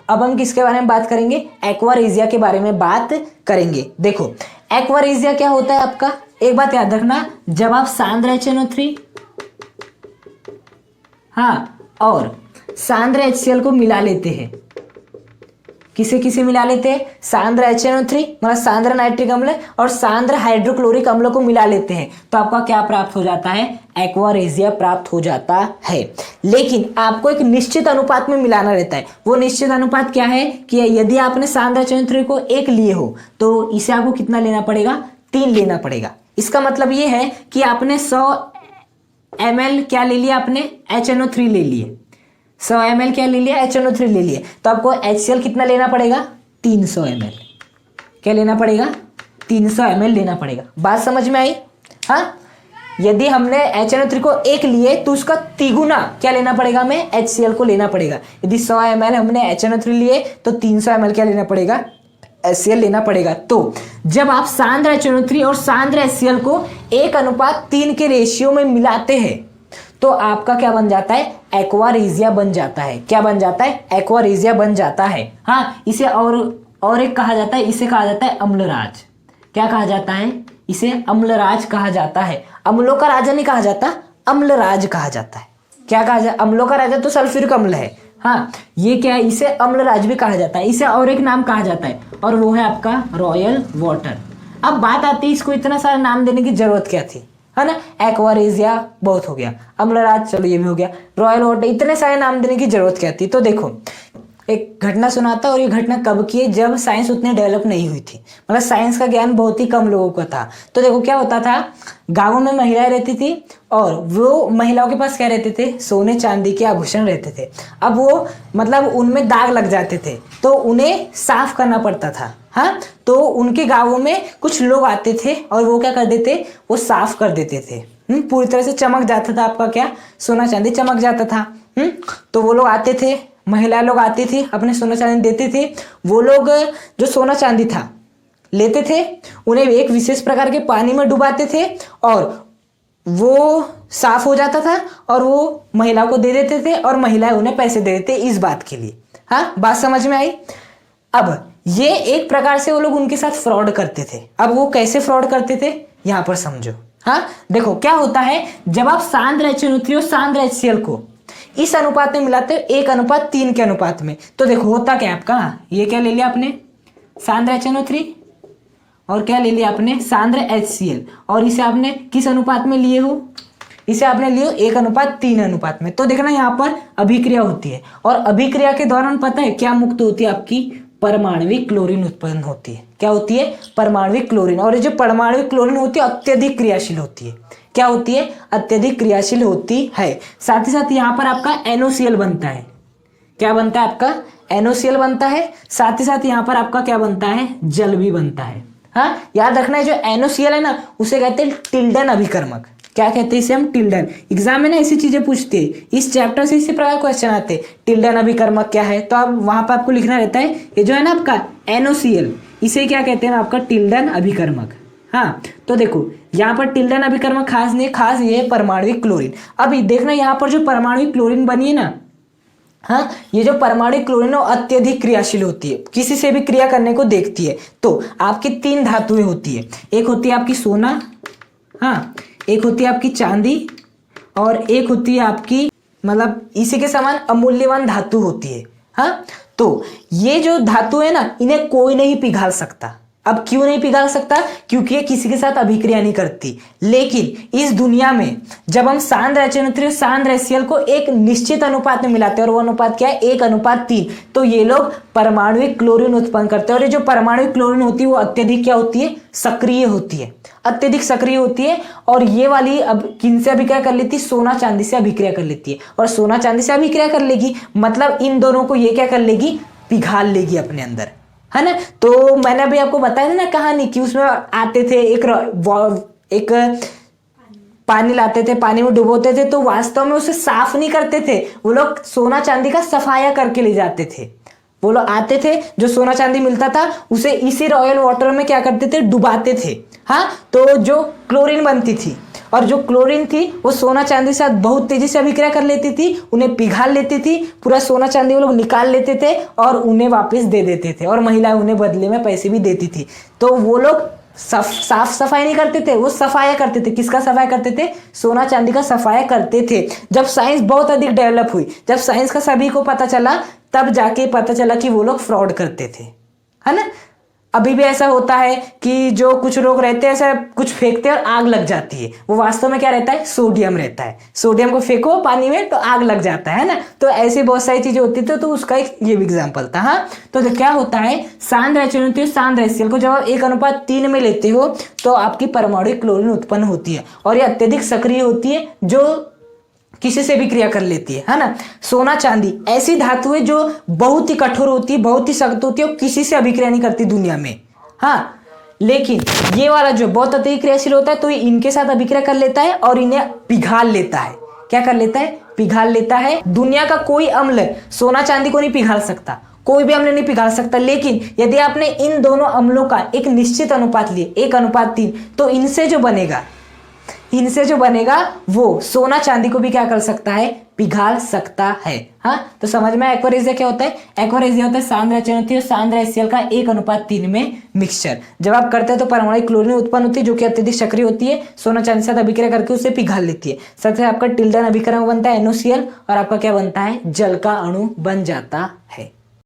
अब हम किसके बारे में बात करेंगे? एक्वा रेजिया के बारे में बात करेंगे। देखो एक्वा रेजिया क्या होता है आपका, एक बात याद रखना, जब आप सांद्र HNO3 हाँ और सांद्र HCl को मिला लेते हैं, किसे किसे मिला लेते हैं? सांद्र HNO3 मतलब सांद्र नाइट्रिक अम्ल और सांद्र हाइड्रोक्लोरिक अम्ल को मिला लेते हैं, तो आपका क्या प्राप्त हो जाता है? एक्वा रेजिया प्राप्त हो जाता है। लेकिन आपको एक निश्चित अनुपात में मिलाना रहता है। वो निश्चित अनुपात क्या है कि यदि आपने सांद्र HNO3 को 1 लिए हो तो इसे आपको कितना लेना पड़ेगा? 3 लेना पड़ेगा। इसका मतलब ये है कि आपने 100 ml क्या ले लिया? आपने HNO3 ले लिए, 100 ml क्या ले लिया? HNO3 ले लिए, तो आपको HCl कितना लेना पड़ेगा? 300 ml। क्या लेना पड़ेगा? 300 ml लेना पड़ेगा। बात समझ में आई? हाँ, यदि हमने HNO3 को 1 लिए तो उसका तिगुना क्या लेना पड़ेगा? हमें HCl को लेना पड़ेगा। यदि 100 ml हमने HNO3 लिए तो 300 ml क्या लेना पड़ेगा? HCl लेना पड़ेगा। तो जब आप सांद्र HNO3 और सांद्र HCl को 1:3 के रेशियो में मिलाते हैं तो आपका क्या बन जाता है? एक्वा रेजिया बन जाता है। क्या बन जाता है? एक्वा रेजिया बन जाता है। हाँ, इसे और एक कहा जाता है, इसे कहा जाता है अम्लराज। क्या कहा जाता है? इसे अम्लराज कहा जाता है। अम्लों का राजा नहीं कहा जाता, अम्लराज कहा जाता है। क्या कहा जाता? अम्लों का राजा तो सल्फ्यूरिक अम्ल है। हाँ, ये क्या है? इसे अम्लराज भी कहा जाता है। इसे और एक नाम कहा जाता है और वो है आपका रॉयल वाटर। अब बात आती है, इसको इतना सारा नाम देने की जरूरत क्या थी, है ना? एक्वा रेजिया बहुत हो गया, अम्लराज चलो ये भी हो गया, रॉयल वाटर, इतने सारे नाम देने की जरूरत क्या थी? तो देखो एक घटना सुनाता, और ये घटना कब की है? जब साइंस उतनी डेवलप नहीं हुई थी, मतलब साइंस का ज्ञान बहुत ही कम लोगों को था। तो देखो क्या होता था, गांवों में महिलाएं रहती थी और वो महिलाओं के पास क्या रहते थे? सोने चांदी के आभूषण रहते थे। अब वो मतलब उनमें दाग लग जाते थे तो उन्हें साफ करना पड़ता था। हाँ, तो उनके गांवों में कुछ लोग आते थे और वो क्या कर देते? वो साफ कर देते थे। पूरी तरह से चमक जाता था आपका क्या? सोना चांदी चमक जाता था। तो वो लोग आते थे, महिला लोग आती थी, अपने सोना चांदी देते थे। वो लोग जो सोना चांदी था लेते थे, उन्हें एक विशेष प्रकार के पानी में डुबाते थे और वो साफ हो जाता था और वो महिला को दे देते थे और महिलाएं उन्हें पैसे दे देते इस बात के लिए। हाँ, बात समझ में आई? अब ये एक प्रकार से वो लोग उनके साथ फ्रॉड करते थे। अब वो कैसे फ्रॉड करते थे यहां पर समझो। हाँ, देखो क्या होता है, जब आप सांद्र HNO3 और सांद्र HCl को इस अनुपात में मिलाते हो 1:3 के अनुपात में, तो देखो होता क्या आपका, ये क्या ले लिया आपने? सांद्र HNO3 और क्या ले लिया आपने? सांद्र HCl, और इसे आपने किस अनुपात में लिए हो? इसे आपने लिए 1:3 अनुपात में। तो देखना यहाँ पर अभिक्रिया होती है और अभिक्रिया के दौरान पता है क्या मुक्त होती है? आपकी परमाणविक क्लोरीन उत्पन्न होती है। क्या होती है? परमाणविक क्लोरीन। और ये जो परमाणविक क्लोरीन होती है अत्यधिक क्रियाशील होती है। क्या होती है? अत्यधिक क्रियाशील होती है। साथ ही साथ यहाँ पर आपका NOCl बनता है। क्या बनता है? आपका NOCl बनता है। साथ ही साथ यहाँ पर आपका क्या बनता है? जल भी बनता है। हाँ, याद रखना है, जो NOCl है ना उसे कहते हैं टिल्डन अभिकर्मक। क्या कहते हैं इसे? हम टिल्डन। एग्जाम में ना ऐसी चीजें पूछते हैं, इस चैप्टर से इसी प्रकार क्वेश्चन आते हैं। टिल्डन अभिकर्मक क्या है? तो अब वहां पर आपको लिखना रहता है, ये जो है ना आपका NOCl, इसे क्या कहते हैं? आपका टिल्डन अभिकर्मक। हाँ, तो देखो यहाँ पर टिल्डन अभिकर्मक खास नहीं, खास ये है परमाणविक क्लोरीन। अभी देखना यहाँ पर जो परमाणविक क्लोरीन बनी है ना, हाँ, ये जो परमाणु क्लोरीन है अत्यधिक क्रियाशील होती है, किसी से भी क्रिया करने को देखती है। तो आपकी 3 धातुएं होती है, एक होती है आपकी सोना, हाँ, एक होती है आपकी चांदी और एक होती है आपकी मतलब इसी के समान अमूल्यवान धातु होती है। हाँ, तो ये जो धातु है ना, इन्हें कोई नहीं पिघाल सकता। अब क्यों नहीं पिघाल सकता? क्योंकि ये किसी के साथ अभिक्रिया नहीं करती। लेकिन इस दुनिया में जब हम सांद्र HNO3 और सांद्र HCl को एक निश्चित अनुपात में मिलाते हैं, और वो अनुपात क्या है? 1:3, तो ये लोग परमाणुविक क्लोरीन उत्पन्न करते हैं। और ये जो परमाणुविक क्लोरीन होती है वो अत्यधिक क्या होती है? सक्रिय होती है, अत्यधिक सक्रिय होती है। और ये वाली अब किन से अभिक्रिया कर लेती है? सोना चांदी से अभिक्रिया कर लेती है। और सोना चांदी से अभिक्रिया कर लेगी मतलब इन दोनों को ये क्या कर लेगी? पिघाल लेगी अपने अंदर, है ना? तो मैंने अभी आपको बताया था ना कहानी कि उसमें आते थे, एक पानी लाते थे, पानी में डुबोते थे, तो वास्तव में उसे साफ नहीं करते थे, वो लोग सोना चांदी का सफाया करके ले जाते थे। वो लोग आते थे, जो सोना चांदी मिलता था उसे इसी रॉयल वाटर में क्या करते थे? डुबाते थे। हाँ, तो जो क्लोरीन बनती थी और जो क्लोरीन थी वो सोना चांदी के साथ बहुत तेजी से अभिक्रिया कर लेती थी, उन्हें पिघाल लेती थी, पूरा सोना चांदी वो लोग निकाल लेते थे और उन्हें वापस दे देते थे और महिलाएं उन्हें बदले में पैसे भी देती थी। तो वो लोग साफ सफाई नहीं करते थे, वो सफाया करते थे। किसका सफाया करते थे? सोना चांदी का सफाया करते थे। जब साइंस बहुत अधिक डेवलप हुई, जब साइंस का सभी को पता चला, तब जाके पता चला कि वो लोग फ्रॉड करते थे, है ना। अभी भी ऐसा होता है कि जो कुछ लोग रहते हैं ऐसा कुछ फेंकते हैं और आग लग जाती है, वो वास्तव में क्या रहता है? सोडियम रहता है। सोडियम को फेंको पानी में तो आग लग जाता है ना। तो ऐसी बहुत सारी चीजें होती थी, तो उसका एक ये भी एग्जाम्पल था। हाँ, तो क्या होता है, सांद्र HCl होती है, सांद्र HCl को जब आप 1:3 में लेते हो तो आपकी परमाणु क्लोरीन उत्पन्न होती है और ये अत्यधिक सक्रिय होती है, जो किसी से भी क्रिया कर लेती है ना। सोना चांदी ऐसी धातु है जो बहुत ही कठोर होती है, बहुत ही सख्त होती है और किसी से अभिक्रिया नहीं करती दुनिया में। हाँ, लेकिन ये वाला जो बहुत अत्यधिक क्रियाशील होता है तो ये इनके साथ अभिक्रिया कर लेता है और इन्हें पिघाल लेता है। क्या कर लेता है? पिघाल लेता है। दुनिया का कोई अम्ल सोना चांदी को नहीं पिघाल सकता, कोई भी अम्ल नहीं पिघाल सकता। लेकिन यदि आपने इन दोनों अम्लों का एक निश्चित अनुपात लिए, 1:3, तो इनसे जो बनेगा वो सोना चांदी को भी क्या कर सकता है? पिघाल सकता है। हाँ, तो समझ में एक्वारेजिया क्या होता है? एक्वारेजिया होता है सांद्र HCl और सांद्र HCl का 1:3 में मिक्सचर। जब आप करते हैं तो परमाणु क्लोरीन उत्पन्न होती है जो कि अत्यधिक सक्रिय होती है, सोना चांदी के साथ अभिक्रिया करके उसे पिघाल लेती है। साथ ही आपका टिल्डन अभिकरण बनता है NOCl और आपका क्या बनता है? जल का अणु बन जाता है।